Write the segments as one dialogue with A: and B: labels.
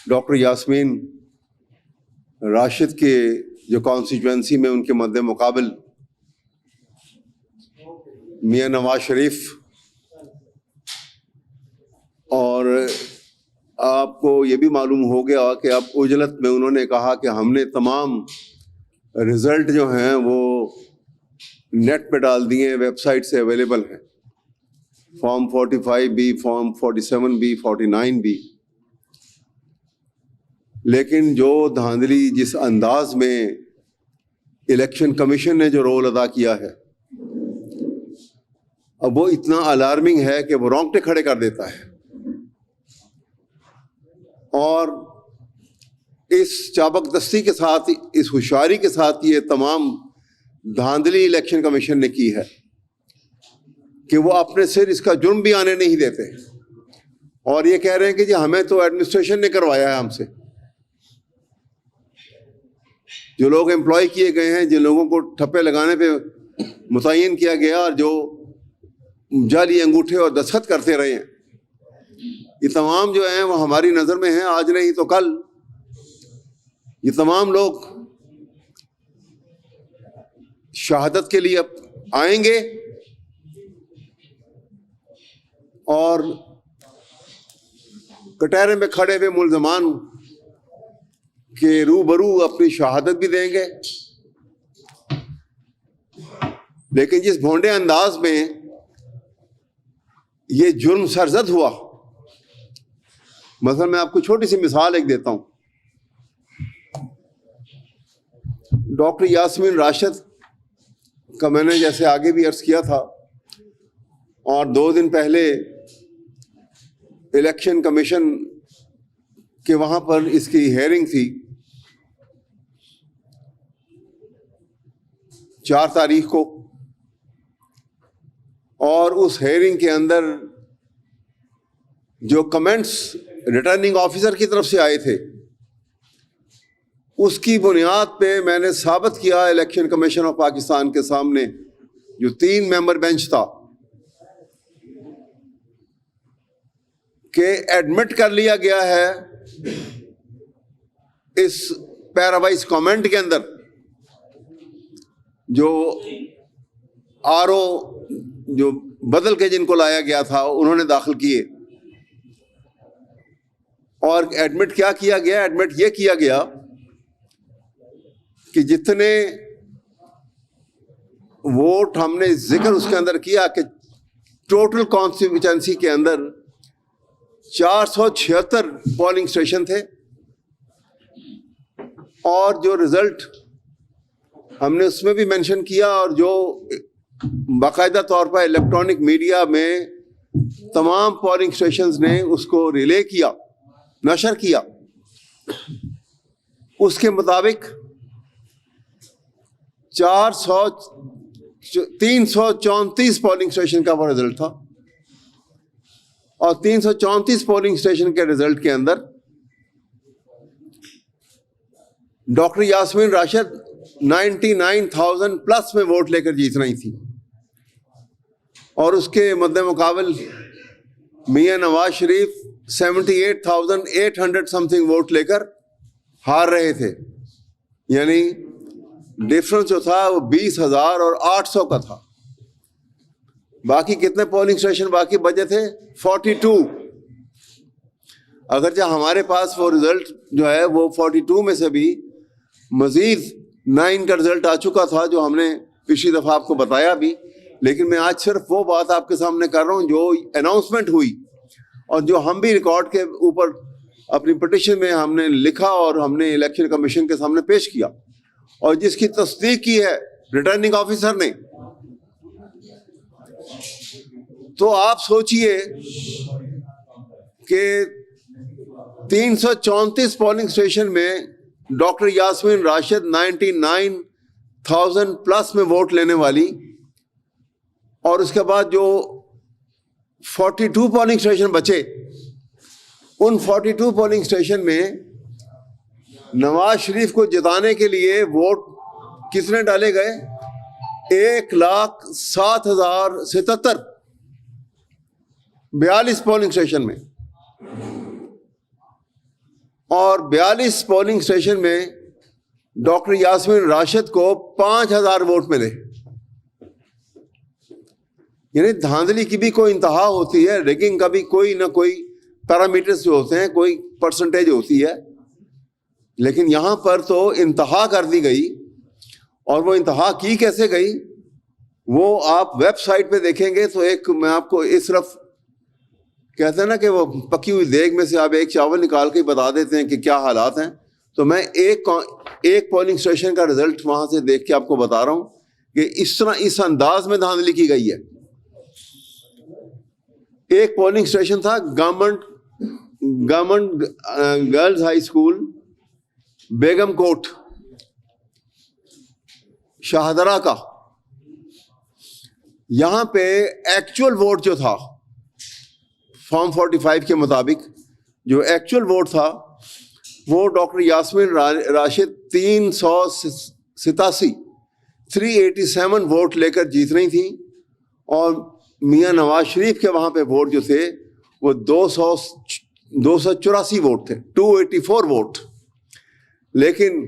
A: Doctor Yasmin Rashid کے جو constituency میں ان کے مد مقابل میاں نواز شریف، اور آپ کو یہ بھی معلوم ہو گیا کہ اب عجلت میں انہوں نے کہا کہ ہم نے تمام رزلٹ جو ہیں وہ نیٹ پہ ڈال دیے ہیں، ویب سائٹ سے اویلیبل ہیں، فارم 45 بھی، فارم 47 بھی، 49 بھی. لیکن جو دھاندلی جس انداز میں الیکشن کمیشن نے جو رول ادا کیا ہے، اب وہ اتنا الارمنگ ہے کہ وہ رونگٹے کھڑے کر دیتا ہے. اور اس چابک دستی کے ساتھ، اس ہوشیاری کے ساتھ یہ تمام دھاندلی الیکشن کمیشن نے کی ہے کہ وہ اپنے سر اس کا جرم بھی آنے نہیں دیتے، اور یہ کہہ رہے ہیں کہ جی ہمیں تو ایڈمنسٹریشن نے کروایا ہے، ہم سے جو لوگ امپلائی کیے گئے ہیں، جن لوگوں کو ٹھپے لگانے پہ متعین کیا گیا اور جو جعلی انگوٹھے اور دستخط کرتے رہے ہیں، یہ تمام جو ہیں وہ ہماری نظر میں ہیں، آج نہیں تو کل یہ تمام لوگ شہادت کے لیے آئیں گے اور کٹہرے میں کھڑے ہوئے ملزمان کے روبرو اپنی شہادت بھی دیں گے. لیکن جس بھونڈے انداز میں یہ جرم سرزد ہوا، مثلا میں آپ کو چھوٹی سی مثال ایک دیتا ہوں. ڈاکٹر یاسمین راشد کا میں نے جیسے آگے بھی عرض کیا تھا، اور 2 دن پہلے الیکشن کمیشن کے وہاں پر اس کی ہیئرنگ تھی، 4 تاریخ کو، اور اس ہیئرنگ کے اندر جو کمنٹس ریٹرننگ آفیسر کی طرف سے آئے تھے، اس کی بنیاد پہ میں نے ثابت کیا الیکشن کمیشن آف پاکستان کے سامنے، جو 3 ممبر بینچ تھا، کہ ایڈمٹ کر لیا گیا ہے اس پیراوائز کامنٹ کے اندر جو جو بدل کے جن کو لایا گیا تھا انہوں نے داخل کیے. اور ایڈمٹ کیا کیا گیا؟ ایڈمٹ یہ کیا گیا کہ جتنے ووٹ ہم نے ذکر اس کے اندر کیا کہ ٹوٹل کانسٹیٹوئنسی کے اندر 476 پولنگ اسٹیشن تھے، اور جو رزلٹ ہم نے اس میں بھی مینشن کیا، اور جو باقاعدہ طور پر الیکٹرانک میڈیا میں تمام پولنگ اسٹیشنز نے اس کو ریلے کیا، نشر کیا، اس کے مطابق 334 پولنگ اسٹیشن کا وہ رزلٹ تھا. اور 334 پولنگ اسٹیشن کے رزلٹ کے اندر ڈاکٹر یاسمین راشد 99,000 پلس میں ووٹ لے کر جیت رہی تھی، اور اس کے مد مقابل Mian Nawaz Sharif 78,800 some thing vote لے کر ہار رہے تھے. یعنی ڈفرنس جو تھا وہ 20,000 اور 800 کا تھا. باقی کتنے پولنگ اسٹیشن باقی بچے تھے؟ 42. اگرچہ ہمارے پاس وہ رزلٹ جو ہے وہ 42 میں سے بھی مزید 9 کا رزلٹ آ چکا تھا، جو ہم نے پچھلی دفعہ آپ کو بتایا بھی. لیکن میں آج صرف وہ بات آپ کے سامنے کر رہا ہوں جو اناؤنسمنٹ ہوئی، اور جو ہم بھی ریکارڈ کے اوپر اپنی پٹیشن میں ہم نے لکھا اور ہم نے الیکشن کمیشن کے سامنے پیش کیا، اور جس کی تصدیق کی ہے ریٹرننگ آفیسر نے. تو آپ سوچئے کہ 334 پولنگ اسٹیشن میں ڈاکٹر یاسمین راشد 99,000 پلس میں ووٹ لینے والی، اور اس کے بعد جو 42 پولنگ اسٹیشن بچے، ان 42 پولنگ اسٹیشن میں نواز شریف کو جتانے کے لیے ووٹ کتنے ڈالے گئے؟ 1,07,077 42 پولنگ اسٹیشن میں. اور 42 پولنگ اسٹیشن میں ڈاکٹر یاسمین راشد کو 5000 ووٹ ملے. یعنی دھاندلی کی بھی کوئی انتہا ہوتی ہے, ریگنگ کا بھی کوئی نہ کوئی پیرامیٹرز جو ہوتے ہیں, کوئی پرسنٹیج ہوتی ہے. لیکن یہاں پر تو انتہا کر دی گئی. اور وہ انتہا کی کیسے گئی وہ آپ ویب سائٹ پہ دیکھیں گے تو ایک میں آپ کو اس طرف کہتے ہیں نا کہ وہ پکی ہوئی دیگ میں سے آپ ایک چاول نکال کے بتا دیتے ہیں کہ کیا حالات ہیں. تو میں ایک پولنگ اسٹیشن کا رزلٹ وہاں سے دیکھ کے آپ کو بتا رہا ہوں کہ اس طرح اس انداز میں دھاندلی کی گئی ہے. ایک پولنگ اسٹیشن تھا گورنمنٹ گرلز ہائی اسکول بیگم کوٹ شاہدرہ کا. یہاں پہ ایکچوئل ووٹ جو تھا فارم 45 کے مطابق جو ایکچوئل ووٹ تھا وہ ڈاکٹر یاسمین راشد 387 ووٹ لے کر جیت رہی تھیں. اور میاں نواز شریف کے وہاں پہ ووٹ جو تھے وہ 284 ووٹ تھے, 284 ووٹ. لیکن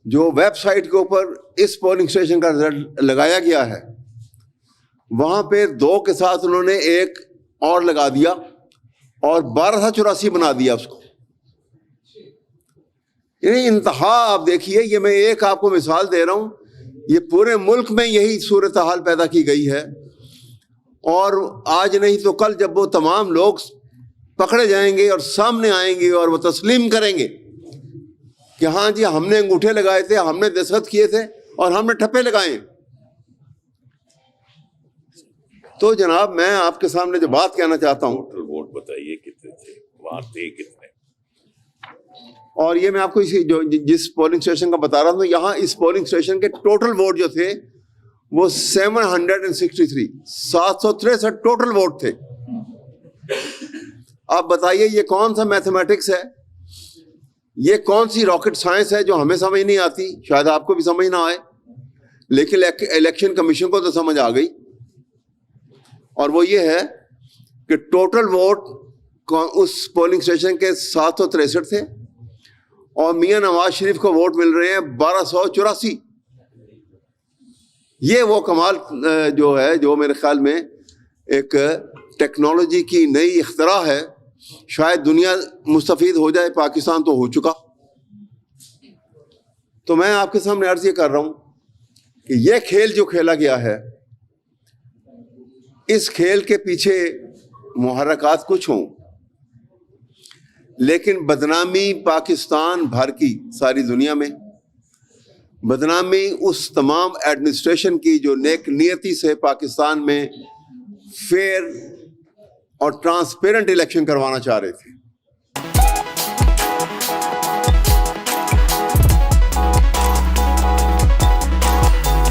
A: جو ویب سائٹ کے اوپر اس پولنگ اسٹیشن کا رزلٹ لگایا گیا ہے وہاں پہ 2 کے ساتھ انہوں نے ایک اور لگا دیا اور 1284 بنا دیا اس کو. یعنی انتہا آپ دیکھیے. یہ میں ایک آپ کو مثال دے رہا ہوں, یہ پورے ملک میں یہی صورتحال پیدا کی گئی ہے. اور آج نہیں تو کل جب وہ تمام لوگ پکڑے جائیں گے اور سامنے آئیں گے اور وہ تسلیم کریں گے کہ ہاں جی ہم نے انگوٹھے لگائے تھے, ہم نے دستخط کیے تھے اور ہم نے ٹھپے لگائے. تو جناب میں آپ کے سامنے جو بات کہنا چاہتا ہوں,
B: ووٹ بتائیے کتنے تھے, وہاں تھے کتنے.
A: اور یہ میں آپ کو جس پولنگ اسٹیشن کا بتا رہا ہوں, یہاں اس پولنگ اسٹیشن کے ٹوٹل ووٹ جو تھے وہ 763 ٹوٹل ووٹ تھے. آپ بتائیے یہ کون سا میتھمیٹکس ہے, یہ کون سی راکٹ سائنس ہے جو ہمیں سمجھ نہیں آتی, شاید آپ کو بھی سمجھ نہ آئے, لیکن الیکشن کمیشن کو تو سمجھ آ گئی. اور وہ یہ ہے کہ ٹوٹل ووٹ اس پولنگ اسٹیشن کے 763 تھے اور میاں نواز شریف کو ووٹ مل رہے ہیں 1284. یہ وہ کمال جو ہے جو میرے خیال میں ایک ٹیکنالوجی کی نئی اختراع ہے. شاید دنیا مستفید ہو جائے, پاکستان تو ہو چکا. تو میں آپ کے سامنے عرض یہ کر رہا ہوں کہ یہ کھیل جو کھیلا گیا ہے اس کھیل کے پیچھے محرکات کچھ ہوں, لیکن بدنامی پاکستان بھر کی, ساری دنیا میں بدنامی اس تمام ایڈمنسٹریشن کی جو نیک نیتی سے پاکستان میں فیئر اور ٹرانسپیرنٹ الیکشن کروانا چاہ رہے تھے.